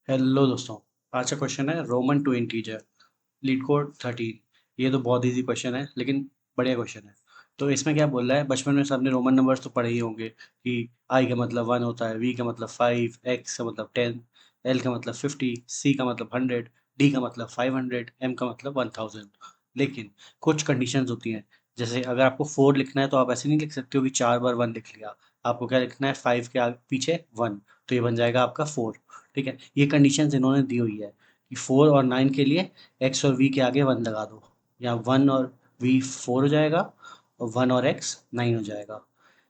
Hello दोस्तों। आज का क्वेश्चन है Roman to integer LeetCode 13। ये तो बहुत इजी क्वेश्चन है लेकिन बढ़िया क्वेश्चन है। तो इसमें क्या बोल रहा है, बचपन में सबने रोमन नंबर्स तो पढ़े ही होंगे कि आई का मतलब 1 होता है, वी का मतलब 5, एक्स का मतलब 10, एल का मतलब 50, सी का मतलब 100, डी का मतलब 500, एम का मतलब 1000। लेकिन कुछ कंडीशंस होती हैं। जैसे अगर आपको 4 लिखना है तो आप ऐसे नहीं लिख सकते हो कि 4 बार 1 लिख लिया। आपको क्या लिखना है, 5 के आगे पीछे 1, तो ये बन जाएगा आपका 4। ठीक है, ये कंडीशंस इन्होंने दी हुई है कि 4 और 9 के लिए एक्स और वी के आगे 1 लगा दो, या 1 और वी 4 हो जाएगा और 1 और एक्स 9 हो जाएगा।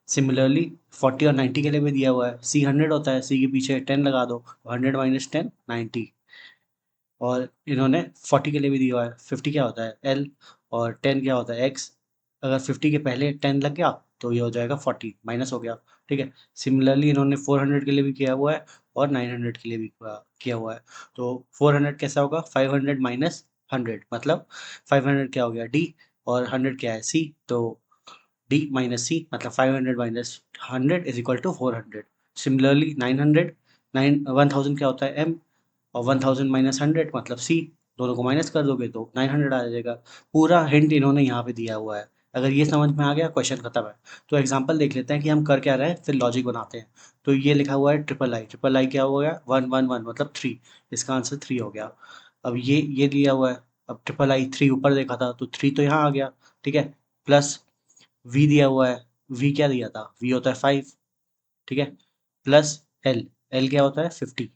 सिमिलरली 40 और 90 के लिए भी दिया हुआ है, सी 100 होता है, सी के पीछे 10 लगा दो, 100 माइनस 10 90। और इन्होंने 40 के लिए भी दिया हुआ है, 50 क्या होता है एल, और 10 क्या होता है एक्स। अगर 50 के पहले 10 लग गया तो ये हो जाएगा 40, माइनस हो गया। ठीक है, सिमिलरली इन्होंने 400 के लिए भी किया हुआ है और 900 के लिए भी किया हुआ है। तो 400 कैसा होगा, 500 माइनस 100, मतलब 500 क्या हो गया डी, और 100 क्या है सी, तो डी माइनस सी मतलब 500 minus 100 is equal to 400। Similarly 900, 1000 क्या होता है एम, और 1000 माइनस 100 मतलब सी, दोनों को माइनस कर दोगे तो 900 आ जाएगा। पूरा हिंट इन्होंने यहाँ पे दिया हुआ है। अगर ये समझ में आ गया, क्वेश्चन खत्म है। तो एग्जांपल देख लेते हैं कि हम कर क्या रहे हैं, फिर लॉजिक बनाते हैं। तो ये लिखा हुआ है ट्रिपल आई, ट्रिपल आई क्या हो गया, 111 मतलब 3, इसका आंसर 3 हो गया। अब ये दिया हुआ है, अब ट्रिपल आई 3 ऊपर देखा था तो 3 तो यहाँ आ गया। ठीक है, प्लस वी दिया हुआ है, वी क्या दिया था, वी होता है 5। ठीक है, प्लस एल, एल क्या होता है 50,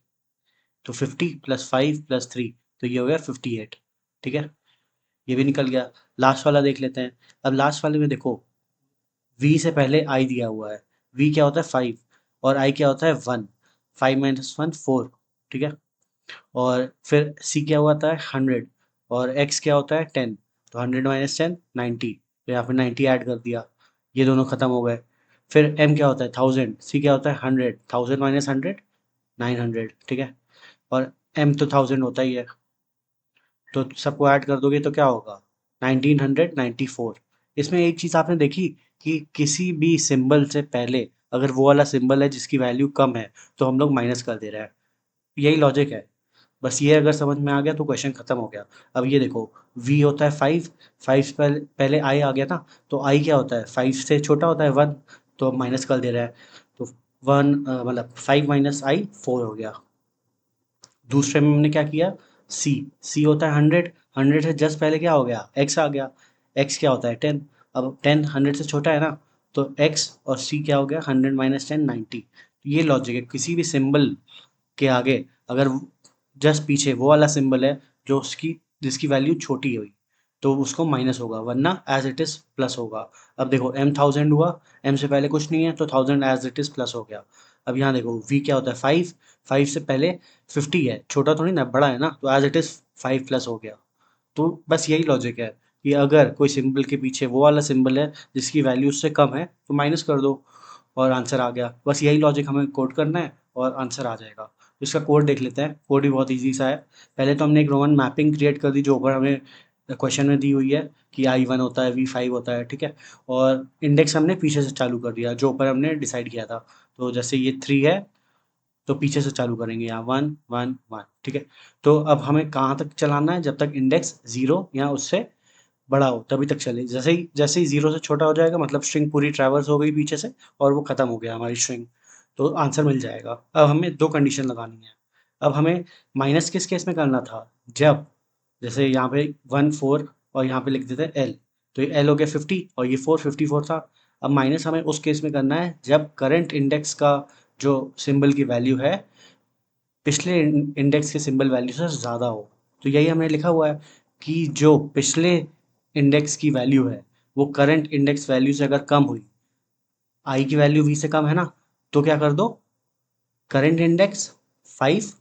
तो 50 प्लस 5 प्लस 3, तो ये हो गया 58। ठीक है, ये भी निकल गया। लास्ट वाला देख लेते हैं। अब लास्ट वाले में देखो, v से पहले i दिया हुआ है, v क्या होता है 5 और i क्या होता है 1, 5 माइनस 1 4। ठीक है, और फिर c क्या हुआ था 100 और x क्या होता है 10, तो 100 माइनस 10 90, तो यहाँ पे 90 ऐड कर दिया, ये दोनों खत्म हो गए। फिर m क्या होता है 1000, c क्या होता है 100, 1000 माइनस 100 900। ठीक है, और m तो 1000 होता ही है, तो सबको ऐड कर दोगे तो क्या होगा 1994। इसमें एक चीज़ आपने देखी कि किसी भी सिंबल से पहले अगर वो वाला सिंबल है जिसकी वैल्यू कम है तो हम लोग माइनस कर दे रहे हैं। यही लॉजिक है। बस ये अगर समझ में आ गया तो क्वेश्चन खत्म हो गया। अब ये देखो, v होता है 5, 5 से पहले पहले i आ गया ना, तो i क्या होता है 5 से छोटा होता है 1, तो माइनस कर दे रहा है। तो 1 मतलब 5 माइनस आई 4 हो गया। दूसरे में हमने क्या किया, सी, सी होता है 100, 100 से जस्ट पहले क्या हो गया एक्स आ गया, एक्स क्या होता है 10। अब 10 100 से छोटा है ना, तो एक्स और सी क्या हो गया 100 माइनस 10 90। ये लॉजिक है, किसी भी सिंबल के आगे अगर जस्ट पीछे वो वाला सिंबल है जो उसकी जिसकी वैल्यू छोटी हुई तो उसको माइनस होगा, वरना एज इट इज प्लस होगा। अब देखो m 1000 हुआ, m से पहले कुछ नहीं है तो 1000 एज इट इज प्लस हो गया। अब यहाँ देखो v क्या होता है 5, 5 से पहले 50 है, छोटा थोड़ी ना बड़ा है ना, तो एज इट इज 5 प्लस हो गया। तो बस यही लॉजिक है कि अगर कोई सिंबल के पीछे वो वाला सिंबल है जिसकी वैल्यू उससे कम है तो माइनस कर दो और आंसर आ गया। बस यही लॉजिक हमें कोड करना है और आंसर आ जाएगा। तो इसका कोड देख लेते हैं, कोड भी बहुत ईजी सा है। पहले तो हमने एक रोमन मैपिंग क्रिएट कर दी जो ऊपर हमें क्वेश्चन में दी हुई है कि i1 होता है, v5 होता है। ठीक है, और इंडेक्स हमने पीछे से चालू कर दिया जो ऊपर हमने डिसाइड किया था। तो जैसे ये 3 है तो पीछे से चालू करेंगे, यहाँ 1 1 1। ठीक है, तो अब हमें कहाँ तक चलाना है, जब तक इंडेक्स 0 या उससे बड़ा हो तभी तक चले। जैसे ही 0 से छोटा हो जाएगा मतलब स्ट्रिंग पूरी ट्रैवर्स हो गई पीछे से और वो खत्म हो गया हमारी स्ट्रिंग, तो आंसर मिल जाएगा। अब हमें दो कंडीशन लगानी है। अब हमें माइनस किस केस में करना था, जब जैसे यहाँ पे 1 4 और यहाँ पे लिख देते हैं एल, तो ये एल हो गया 50 और ये 4 54 था। अब माइनस हमें उस केस में करना है जब करंट इंडेक्स का जो सिंबल की वैल्यू है पिछले इंडेक्स के सिंबल वैल्यू से ज़्यादा हो। तो यही हमने लिखा हुआ है कि जो पिछले इंडेक्स की वैल्यू है वो करंट इंडेक्स वैल्यू से अगर कम हुई, आई की वैल्यू वी से कम है ना, तो क्या कर दो, करंट इंडेक्स 5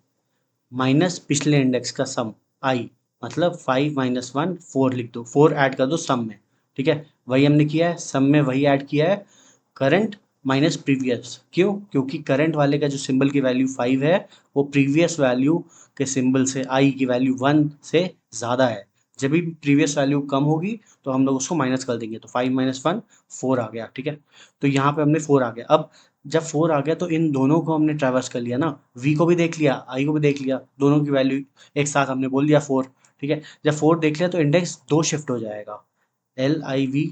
माइनस पिछले इंडेक्स का सम आई, मतलब 5 माइनस 1 4 लिख दो, 4 ऐड कर दो सम में। ठीक है, वही हमने किया है, सम में वही ऐड किया है, करंट माइनस प्रीवियस। क्यों, क्योंकि करंट वाले का जो सिंबल की वैल्यू 5 है वो प्रीवियस वैल्यू के सिंबल से आई की वैल्यू 1 से ज़्यादा है। जब भी प्रीवियस वैल्यू कम होगी तो हम लोग उसको माइनस कर देंगे, तो 5 माइनस 1 4 आ गया। ठीक है, तो यहाँ पे हमने 4 आ गया। अब जब 4 आ गया तो इन दोनों को हमने ट्रैवर्स कर लिया ना, v को भी देख लिया, i को भी देख लिया, दोनों की वैल्यू एक साथ हमने बोल दिया 4, ठीक है। जब 4 देख लिया तो इंडेक्स 2 शिफ्ट हो जाएगा, LIV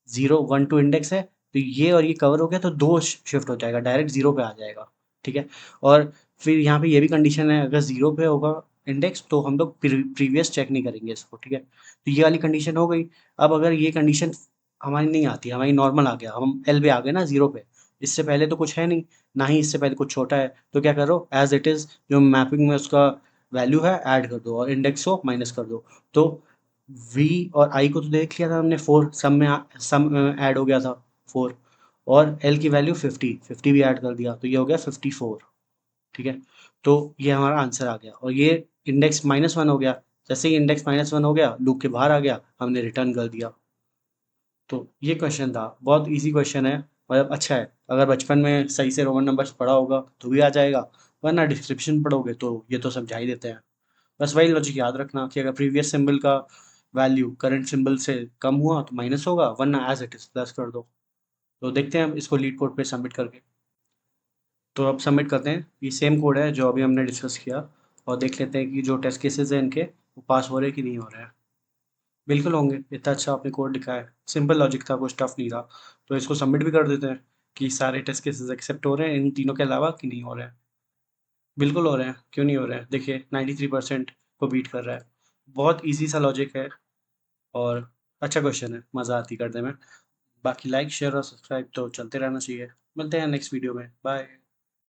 0 1 2 इंडेक्स है, तो ये और ये कवर हो गया तो 2 शिफ्ट हो जाएगा, डायरेक्ट 0 पे आ जाएगा, ठीक है। और फिर यहाँ पे ये भी कंडीशन है, अगर 0 पे होगा इंडेक्स तो हम लोग प्रीवियस चेक नहीं करेंगे इसको, ठीक है। तो ये वाली कंडीशन हो गई। अब अगर ये कंडीशन हमारी नहीं आती, हमारी नॉर्मल आ गया, हम एल पे आ गए ना 0 पे, इससे पहले तो कुछ है नहीं, ना ही इससे पहले कुछ छोटा है, तो क्या करो एज इट इज़ जो मैपिंग में उसका वैल्यू है ऐड कर दो और इंडेक्स को माइनस कर दो। तो वी और आई को तो देख लिया था हमने, 4 सम में सम ऐड हो गया था 4, और एल की वैल्यू 50 भी ऐड कर दिया तो ये हो गया 54, ठीक है। तो ये हमारा आंसर आ गया और ये इंडेक्स -1 हो गया। जैसे ही इंडेक्स -1 हो गया, लूप के बाहर आ गया, हमने रिटर्न कर दिया। तो ये क्वेश्चन था, बहुत ईज़ी क्वेश्चन है, मतलब अच्छा है। अगर बचपन में सही से रोमन नंबर्स पढ़ा होगा तो भी आ जाएगा, वरना डिस्क्रिप्शन पढ़ोगे तो ये तो समझा ही देते हैं। बस वही लॉजिक याद रखना कि अगर प्रीवियस सिंबल का वैल्यू करंट सिंबल से कम हुआ तो माइनस होगा, वरना एज इट इज़ प्लस कर दो। तो देखते हैं हम इसको लीड कोड पे सबमिट करके। तो अब सबमिट करते हैं, ये सेम कोड है जो अभी हमने डिस्कस किया, और देख लेते हैं कि जो टेस्ट केसेस हैं इनके वो पास हो रहे हैं कि नहीं हो रहे हैं। बिल्कुल होंगे, इतना अच्छा आपने कोड लिखा है, सिंपल लॉजिक था, कुछ टफ नहीं था। तो इसको सबमिट भी कर देते हैं कि सारे टेस्ट केसेस एक्सेप्ट हो रहे हैं इन तीनों के अलावा कि नहीं हो रहे हैं। बिल्कुल हो रहे हैं, क्यों नहीं हो रहे हैं, देखिए 93% को बीट कर रहा है। बहुत ईज़ी सा लॉजिक है और अच्छा क्वेश्चन है, मज़ा आती करने में। बाकी लाइक, शेयर और सब्सक्राइब तो चलते रहना चाहिए। मिलते हैं नेक्स्ट वीडियो में, बाय।